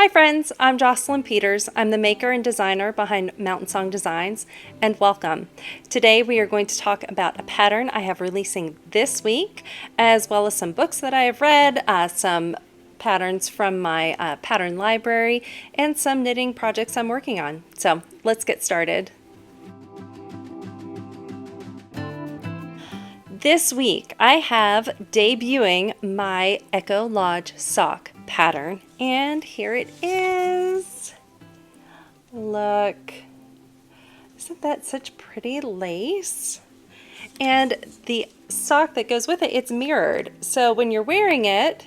Hi friends, I'm Jocelyn Peters. I'm the maker and designer behind Mountain Song Designs, and welcome. Today we are going to talk about a pattern I have releasing this week, as well as some books that I have read, some patterns from my pattern library, and some knitting projects I'm working on. So let's get started. This week I have debuting my Echo Lodge sock pattern, and here it is. Look, isn't that such pretty lace? And the sock that goes with it, it's mirrored, so when you're wearing it,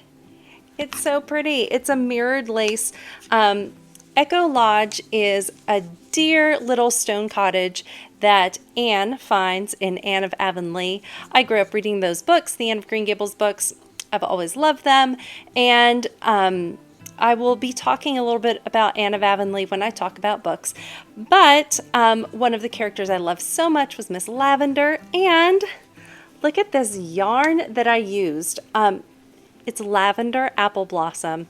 it's so pretty. It's a mirrored lace. Echo Lodge is a dear little stone cottage that Anne finds in Anne of Avonlea. I grew up reading those books, the Anne of Green Gables books. I've always loved them, and I will be talking a little bit about Anne of Avonlea when I talk about books. But one of the characters I loved so much was Miss Lavender, and look at this yarn that I used. It's Lavender Apple Blossom,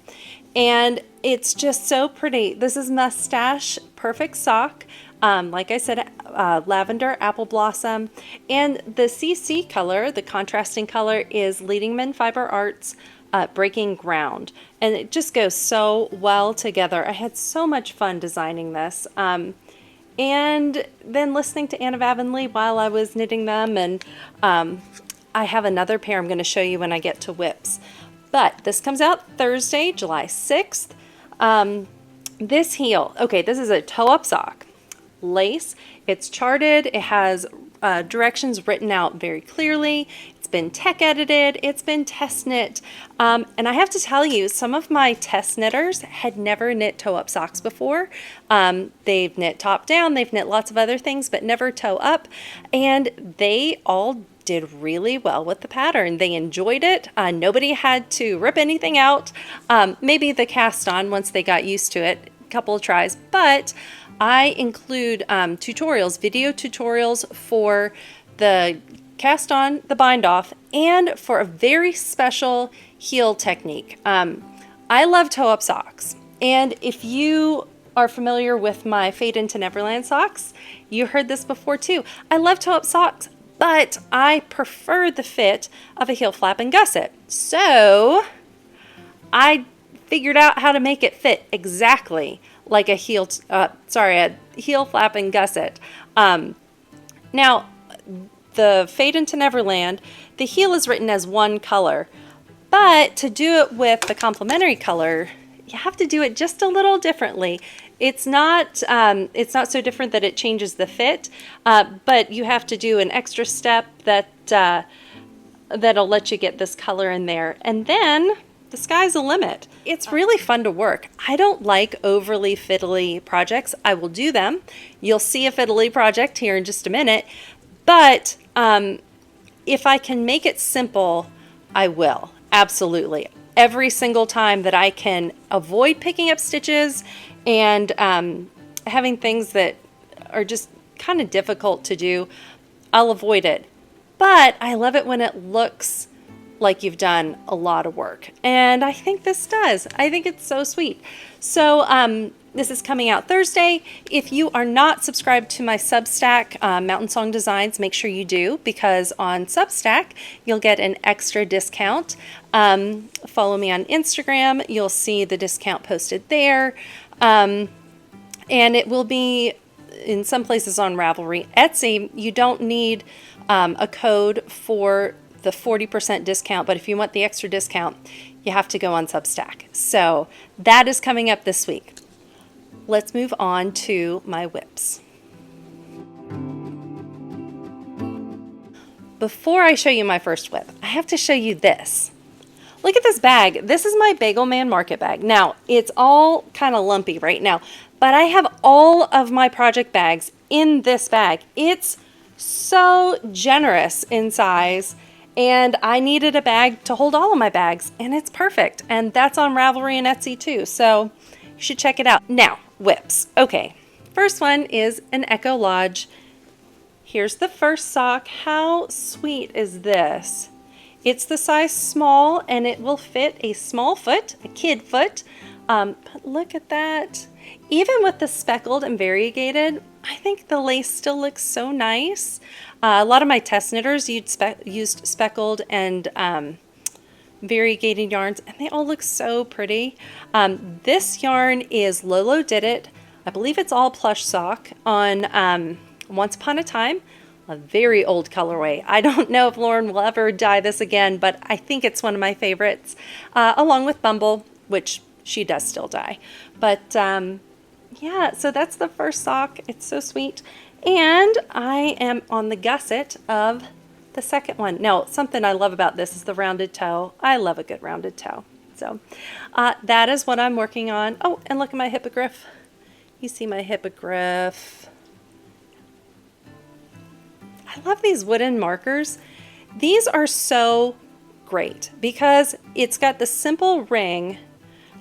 and it's just so pretty. This is Mustache Perfect Sock. Like I said, Lavender Apple Blossom, and the CC color, the contrasting color, is Leadingman Fiber Arts Breaking Ground, and it just goes so well together. I had so much fun designing this, and then listening to Anne of Avonlea while I was knitting them, and I have another pair I'm going to show you when I get to WIPs. But this comes out Thursday, July 6th. This heel, okay, this is a toe-up sock. Lace, it's charted, it has directions written out very clearly, it's been tech edited, it's been test knit, and I have to tell you, some of my test knitters had never knit toe-up socks before. They've knit top down, they've knit lots of other things, but never toe up, and they all did really well with the pattern. They enjoyed it. Nobody had to rip anything out. Maybe the cast on once they got used to it, a couple of tries, but I include tutorials, video tutorials for the cast on, the bind off, and for a very special heel technique. I love toe up socks, and if you are familiar with my Fade Into Neverland socks, you heard this before too. I love toe up socks, but I prefer the fit of a heel flap and gusset. So I figured out how to make it fit exactly like a heel flap and gusset. Now, the Fade Into Neverland, the heel is written as one color, but to do it with the complementary color, you have to do it just a little differently. It's not so different that it changes the fit, but you have to do an extra step that'll let you get this color in there, and then the sky's the limit. It's really fun to work. I don't like overly fiddly projects. I will do them. You'll see a fiddly project here in just a minute, but if I can make it simple, I will. Absolutely. Every single time that I can avoid picking up stitches and having things that are just kind of difficult to do, I'll avoid it. But I love it when it looks like you've done a lot of work, and I think this does. I think it's so sweet. So this is coming out Thursday. If you are not subscribed to my Substack, Mountain Song Designs, make sure you do, because on Substack you'll get an extra discount. Follow me on Instagram, you'll see the discount posted there, and it will be in some places on Ravelry. Etsy, you don't need a code for the 40% discount, but if you want the extra discount, you have to go on Substack. So that is coming up this week. Let's move on to my WIPs. Before I show you my first WIP, I have to show you this. Look at this bag. This is my Bagel Man Market Bag. Now, it's all kind of lumpy right now, but I have all of my project bags in this bag. It's so generous in size, and I needed a bag to hold all of my bags, and it's perfect. And that's on Ravelry and Etsy too, so you should check it out. Now, WIPs. Okay, first one is an Echo Lodge. Here's the first sock. How sweet is this? It's the size small, and it will fit a small foot, a kid foot, But look at that. Even with the speckled and variegated, I think the lace still looks so nice. A lot of my test knitters used speckled and variegated yarns, and they all look so pretty. This yarn is Lolodidit. I believe it's all plush sock on Once Upon a Time, a very old colorway. I don't know if Lauren will ever dye this again, but I think it's one of my favorites, along with Bumble, which she does still dye. But yeah, so that's the first sock. It's so sweet. And I am on the gusset of the second one. Now, something I love about this is the rounded toe. I love a good rounded toe. So that is what I'm working on. Oh, and look at my hippogriff. You see my hippogriff. I love these wooden markers. These are so great because it's got the simple ring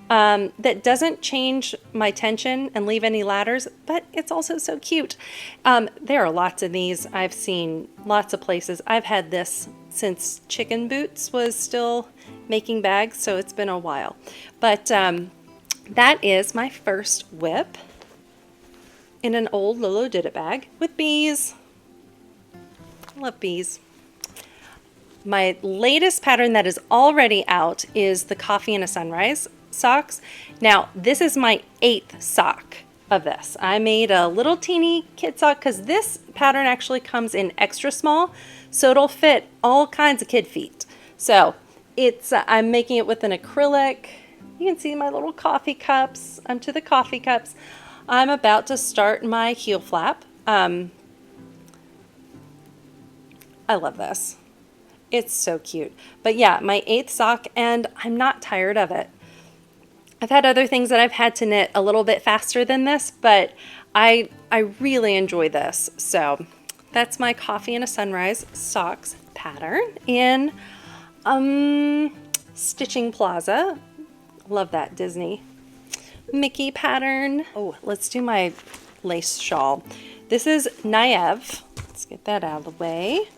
that doesn't change my tension and leave any ladders, but it's also so cute. There are lots of these. I've seen lots of places. I've had this since Chicken Boots was still making bags, so it's been a while. But that is my first WIP in an old Lolodidit bag with bees. I love bees. My latest pattern that is already out is the Coffee and a Sunrise socks. Now, this is my 8th sock of this. I made a little teeny kid sock because this pattern actually comes in extra small, so it'll fit all kinds of kid feet. So it's I'm making it with an acrylic. You can see my little coffee cups. I'm to the coffee cups. I'm about to start my heel flap. I love this. It's so cute. But yeah, my 8th sock, and I'm not tired of it. I've had other things that I've had to knit a little bit faster than this, but I really enjoy this. So that's my Coffee and a Sunrise socks pattern in Stitching Plaza. Love that Disney Mickey pattern. Oh, let's do my lace shawl. This is Naomh. Let's get that out of the way.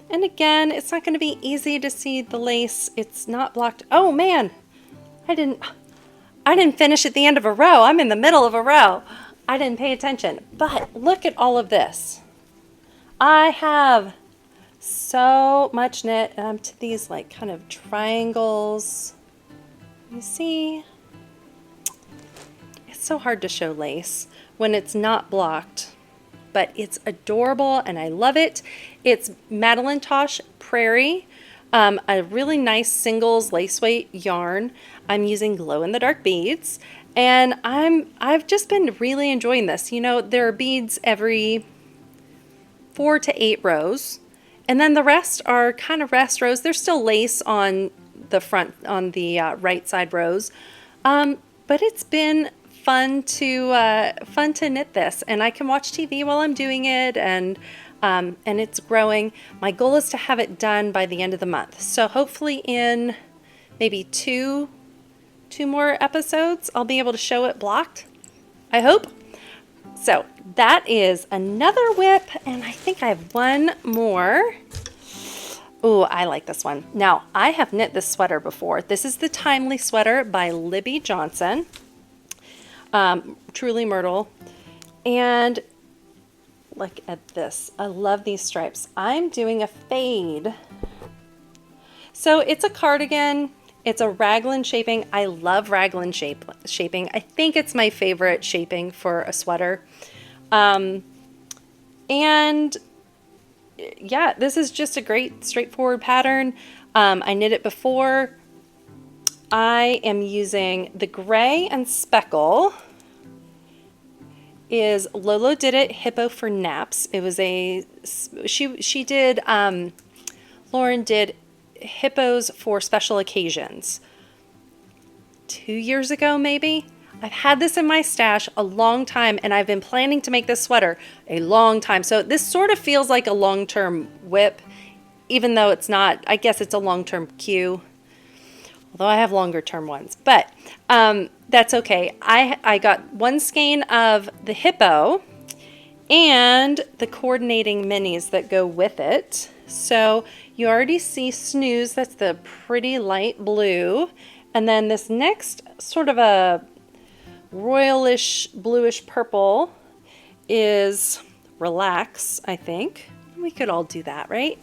And again, it's not going to be easy to see the lace. It's not blocked. Oh man, I didn't finish at the end of a row. I'm in the middle of a row. I didn't pay attention. But look at all of this. I have so much knit, and I'm to these like kind of triangles. You see? It's so hard to show lace when it's not blocked, but it's adorable and I love it. It's Madelinetosh Prairie, a really nice singles lace weight yarn. I'm using glow in the dark beads, and I've just been really enjoying this. You know, there are beads every 4 to 8 rows, and then the rest are kind of rest rows. There's still lace on the front, on the right side rows, but it's been fun to knit this, and I can watch TV while I'm doing it, and it's growing. My goal is to have it done by the end of the month, so hopefully in maybe two more episodes I'll be able to show it blocked, I hope. So that is another WIP, and I think I have one more. Oh, I like this one. Now, I have knit this sweater before. This is the Timely Sweater by Libby Jonson. Truly Myrtle. And look at this. I love these stripes. I'm doing a fade. So it's a cardigan. It's a raglan shaping. I love raglan shaping. I think it's my favorite shaping for a sweater. And yeah, this is just a great straightforward pattern. I knit it before. I am using the gray and speckle is Lolodidit Hippo for Naps. It was a, she did, Lauren did hippos for special occasions 2 years ago maybe. I've had this in my stash a long time, and I've been planning to make this sweater a long time. So this sort of feels like a long-term WIP, even though it's not. I guess it's a long-term queue, although I have longer-term ones. But that's okay. I got one skein of the hippo and the coordinating minis that go with it. So you already see Snooze. That's the pretty light blue. And then this next sort of a royalish bluish purple is Relax, I think. We could all do that, right?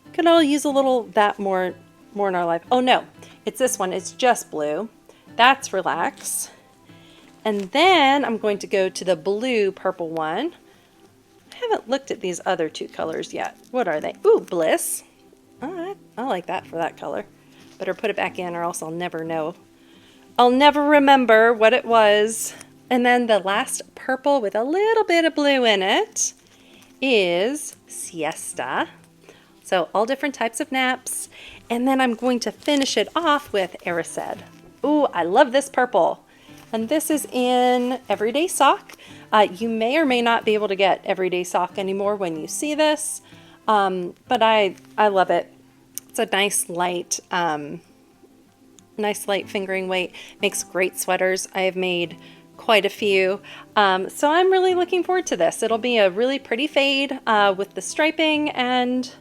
We could all use a little that more in our life. Oh no, it's this one. It's just blue. That's Relax. And then I'm going to go to the blue purple one. I haven't looked at these other two colors yet. What are they? Ooh, Bliss. All right, I like that for that color. Better put it back in or else I'll never know. I'll never remember what it was. And then the last purple with a little bit of blue in it is Siesta. So all different types of naps. And then I'm going to finish it off with Erised. Ooh, I love this purple. And this is in Everyday Sock. You may or may not be able to get Everyday Sock anymore when you see this. But I love it. It's a nice light fingering weight. Makes great sweaters. I have made quite a few. So I'm really looking forward to this. It'll be a really pretty fade with the striping, and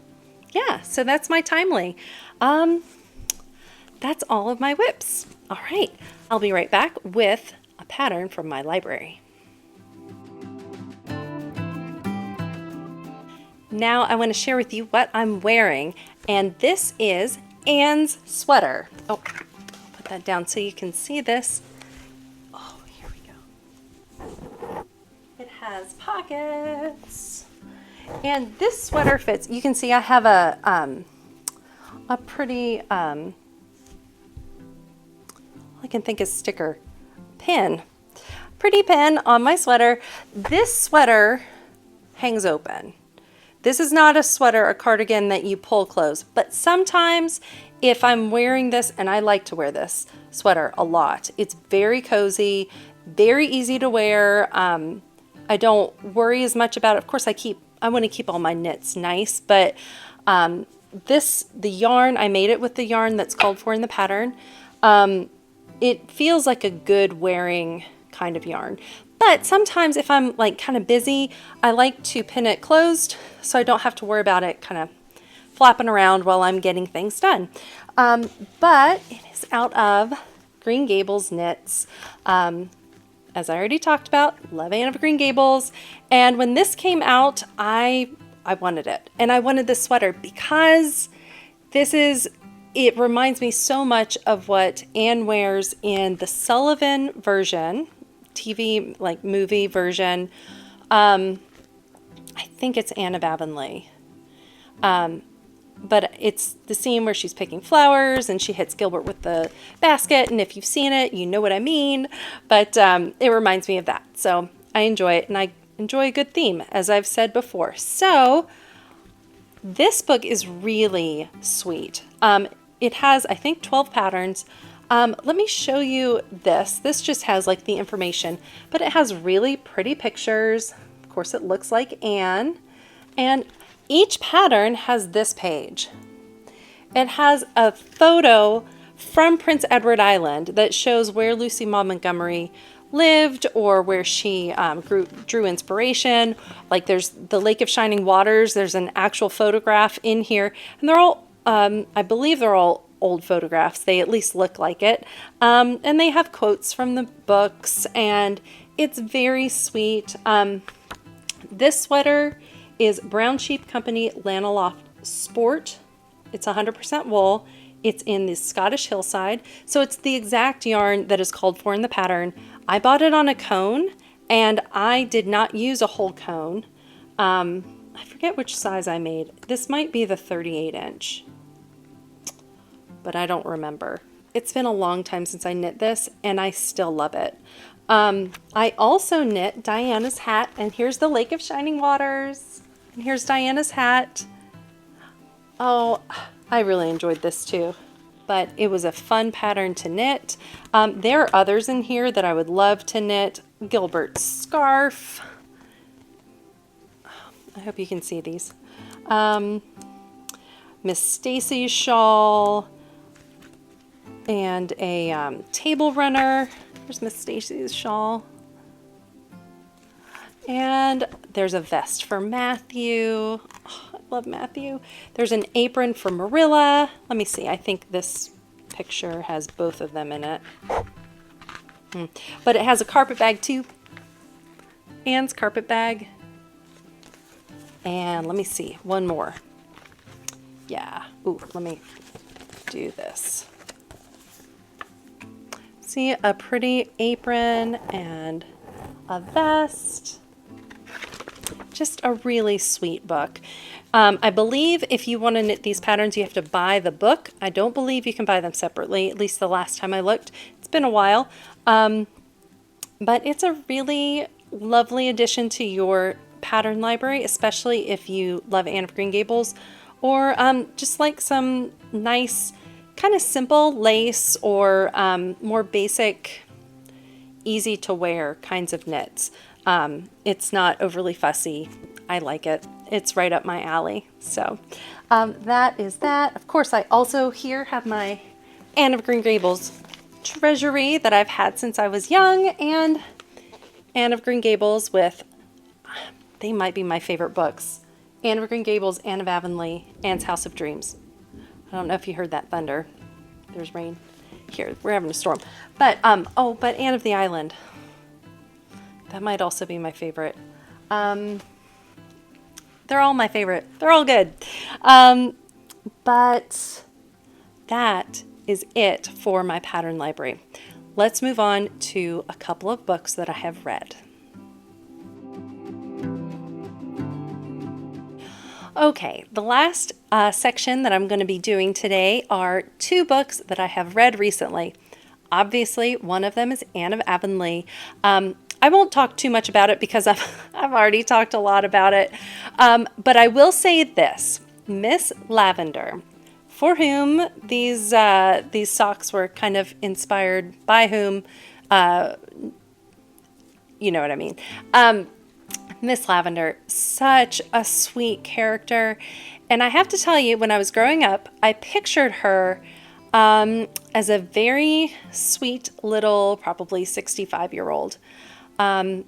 yeah, so that's my timely. That's all of my WIPs. All right, I'll be right back with a pattern from my library. Now I want to share with you what I'm wearing, and this is Anne's sweater. Oh, I'll put that down so you can see this. Oh, here we go. It has pockets, and this sweater fits. You can see I have a pretty I can think of sticker pin, pretty pin on my sweater. This sweater hangs open. This is not a sweater or cardigan that you pull closed, but sometimes if I'm wearing this, and I like to wear this sweater a lot, it's very cozy, very easy to wear. I don't worry as much about it. Of course, I want to keep all my knits nice, but the yarn, I made it with the yarn that's called for in the pattern. It feels like a good wearing kind of yarn. But sometimes if I'm like kind of busy, I like to pin it closed so I don't have to worry about it kind of flapping around while I'm getting things done. But it is out of Green Gables Knits. As I already talked about, love Anne of Green Gables. And when this came out, I wanted it. And I wanted this sweater because it reminds me so much of what Anne wears in the Sullivan version, TV, like movie version. I think it's Anne of Avonlea. But it's the scene where she's picking flowers and she hits Gilbert with the basket. And if you've seen it, you know what I mean. But it reminds me of that. So I enjoy it, and I enjoy a good theme, as I've said before. So this book is really sweet. It has, I think, 12 patterns. Let me show you this. This just has like the information, but it has really pretty pictures. Of course, it looks like Anne. And each pattern has this page. It has a photo from Prince Edward Island that shows where Lucy Maud Montgomery lived or where she drew inspiration. Like there's the Lake of Shining Waters. There's an actual photograph in here, and they're all I believe they're all old photographs. They at least look like it. And they have quotes from the books, and it's very sweet. This sweater is Brown Sheep Company Naomh Sport. It's 100% wool. It's in the Scottish hillside. So it's the exact yarn that is called for in the pattern. I bought it on a cone, and I did not use a whole cone. I forget which size I made. This might be the 38 inch. But I don't remember. It's been a long time since I knit this, and I still love it. I also knit Diana's hat, and here's the Lake of Shining Waters, and here's Diana's hat. Oh, I really enjoyed this too, but it was a fun pattern to knit. There are others in here that I would love to knit. Gilbert's scarf. I hope you can see these. Miss Stacy's shawl. And a table runner. There's Miss Stacy's shawl. And there's a vest for Matthew. Oh, I love Matthew. There's an apron for Marilla. Let me see. I think this picture has both of them in it. But it has a carpet bag too. Anne's carpet bag. And let me see, one more. Yeah. Ooh, let me do this. See, a pretty apron and a vest. Just a really sweet book. I believe if you want to knit these patterns, you have to buy the book. I don't believe you can buy them separately, at least the last time I looked. It's been a while. But it's a really lovely addition to your pattern library, especially if you love Anne of Green Gables, or just like some nice kind of simple lace or more basic, easy to wear kinds of knits. It's not overly fussy. I like it. It's right up my alley. So that is that. Of course, I also here have my Anne of Green Gables treasury that I've had since I was young, and Anne of Green Gables with, they might be my favorite books. Anne of Green Gables, Anne of Avonlea, Anne's House of Dreams. I don't know if you heard that thunder. There's rain. Here, we're having a storm. But, but Anne of the Island. That might also be my favorite. They're all my favorite. They're all good. But that is it for my pattern library. Let's move on to a couple of books that I have read. Okay, the last section that I'm going to be doing today are two books that I have read recently. Obviously, one of them is Anne of Avonlea. I won't talk too much about it because I've already talked a lot about it. But I will say this, Miss Lavender, for whom these socks were kind of inspired, by whom, you know what I mean. Miss Lavender, such a sweet character. And I have to tell you, when I was growing up, I pictured her as a very sweet little, probably 65-year-old. And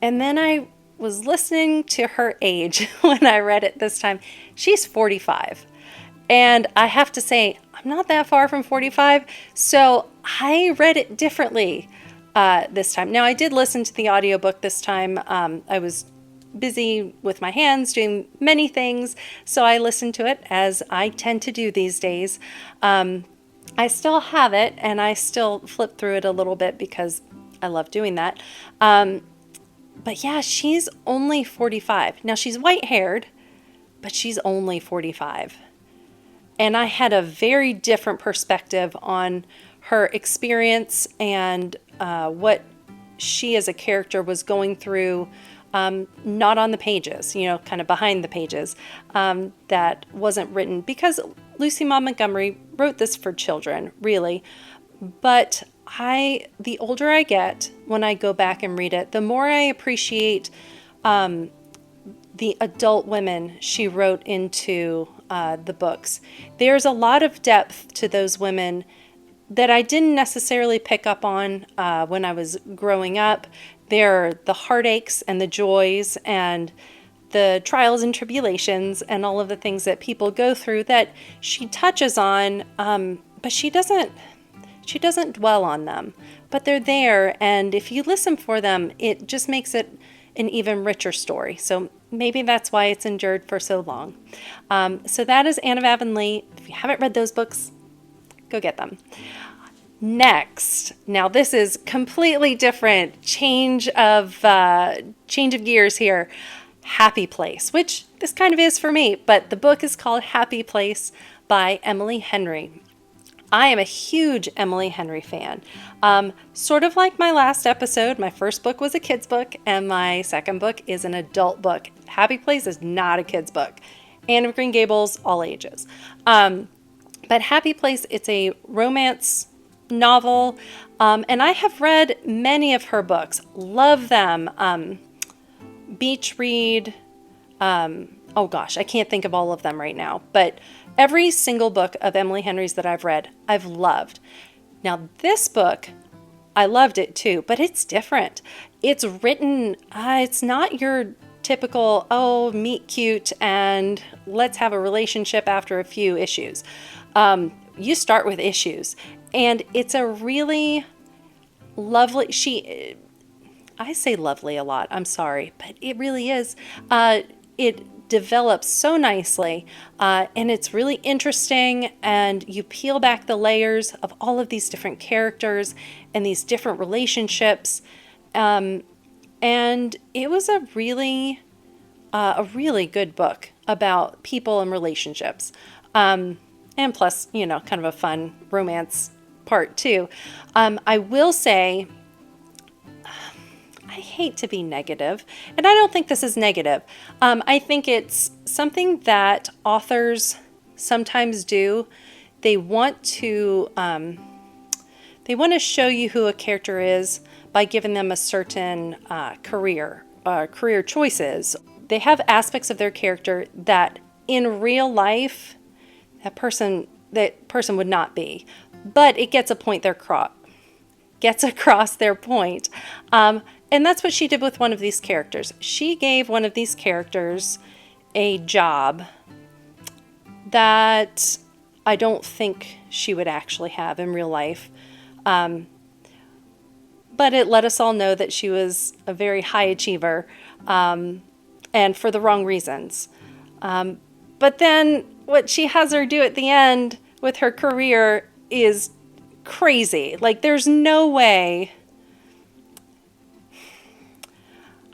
then I was listening to her age when I read it this time. She's 45. And I have to say, I'm not that far from 45. So I read it differently this time. Now, I did listen to the audiobook this time. I was busy with my hands doing many things. So I listened to it, as I tend to do these days. I still have it, and I still flip through it a little bit because I love doing that. But yeah, she's only 45. Now, she's white-haired, but she's only 45. And I had a very different perspective on her experience and what she as a character was going through, not on the pages, kind of behind the pages, that wasn't written. Because Lucy Maud Montgomery wrote this for children, really. But the older I get, when I go back and read it, the more I appreciate the adult women she wrote into the books. There's a lot of depth to those women that I didn't necessarily pick up on when I was growing up. They're the heartaches and the joys and the trials and tribulations and all of the things that people go through that she touches on, but she doesn't dwell on them, but they're there, and if you listen for them, it just makes it an even richer story. So maybe that's why it's endured for so long. So that is Anne of Avonlea. If you haven't read those books, go get them. Next, now this is completely different, change of gears here. Happy Place, which this kind of is for me, but the book is called Happy Place by Emily Henry. I am a huge Emily Henry fan. Sort of like my last episode, my first book was a kid's book, and my second book is an adult book. Happy Place is not a kid's book. Anne of Green Gables, all ages. But Happy Place, it's a romance novel, and I have read many of her books. Love them. Beach read. Oh gosh, I can't think of all of them right now, but every single book of Emily Henry's that I've read, I've loved. Now this book, I loved it too, but it's different. It's written, it's not your typical, meet cute and let's have a relationship after a few issues. You start with issues, and it's a really lovely. I say lovely a lot, I'm sorry, but it really is. It develops so nicely, and it's really interesting, and you peel back the layers of all of these different characters and these different relationships. And it was a really good book about people and relationships. And plus, kind of a fun romance part too. I will say, I hate to be negative, and I don't think this is negative. I think it's something that authors sometimes do. They want to show you who a character is by giving them a certain career choices. They have aspects of their character that in real life that person would not be, but it gets across their point. And that's what she did with one of these characters. She gave one of these characters a job that I don't think she would actually have in real life. But it let us all know that she was a very high achiever, and for the wrong reasons. But then what she has her do at the end with her career is crazy. Like, there's no way.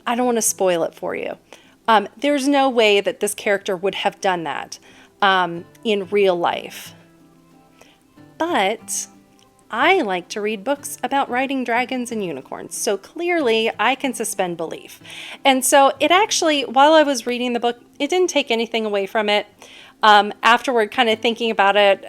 I don't want to spoil it for you. There's no way that this character would have done that in real life. But I like to read books about riding dragons and unicorns, so clearly I can suspend belief. And so it actually, while I was reading the book, it didn't take anything away from it. Afterward, kind of thinking about it,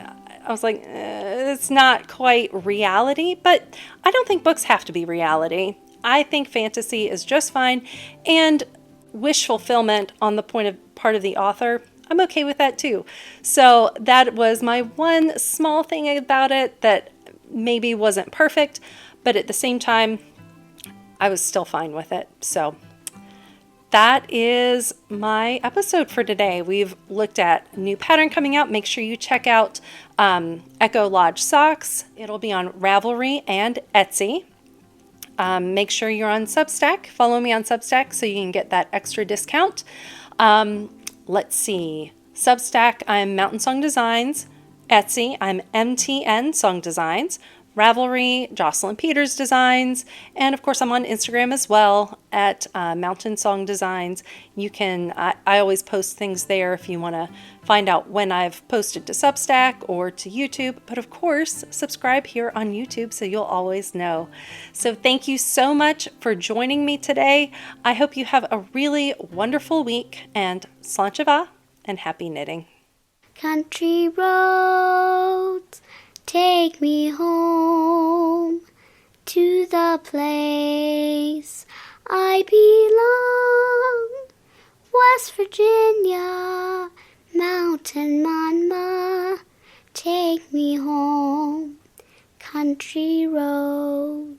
I was like, it's not quite reality, but I don't think books have to be reality. I think fantasy is just fine, and wish fulfillment on the part of the author, I'm okay with that too. So that was my one small thing about it that maybe wasn't perfect, but at the same time, I was still fine with it. So that is my episode for today. We've looked at a new pattern coming out. Make sure you check out Echo Lodge Socks. It'll be on Ravelry and Etsy. Make sure you're on Substack. Follow me on Substack so you can get that extra discount. Let's see. Substack, I'm Mountain Song Designs. Etsy, I'm MTN Song Designs. Ravelry, Jocelyn Peters Designs. And of course, I'm on Instagram as well at Mountain Song Designs. You can, I always post things there if you want to find out when I've posted to Substack or to YouTube. But of course, subscribe here on YouTube so you'll always know. So thank you so much for joining me today. I hope you have a really wonderful week, and Sláinte and happy knitting. Country roads, take me home to the place I belong. West Virginia, Mountain Mama, take me home. Country roads.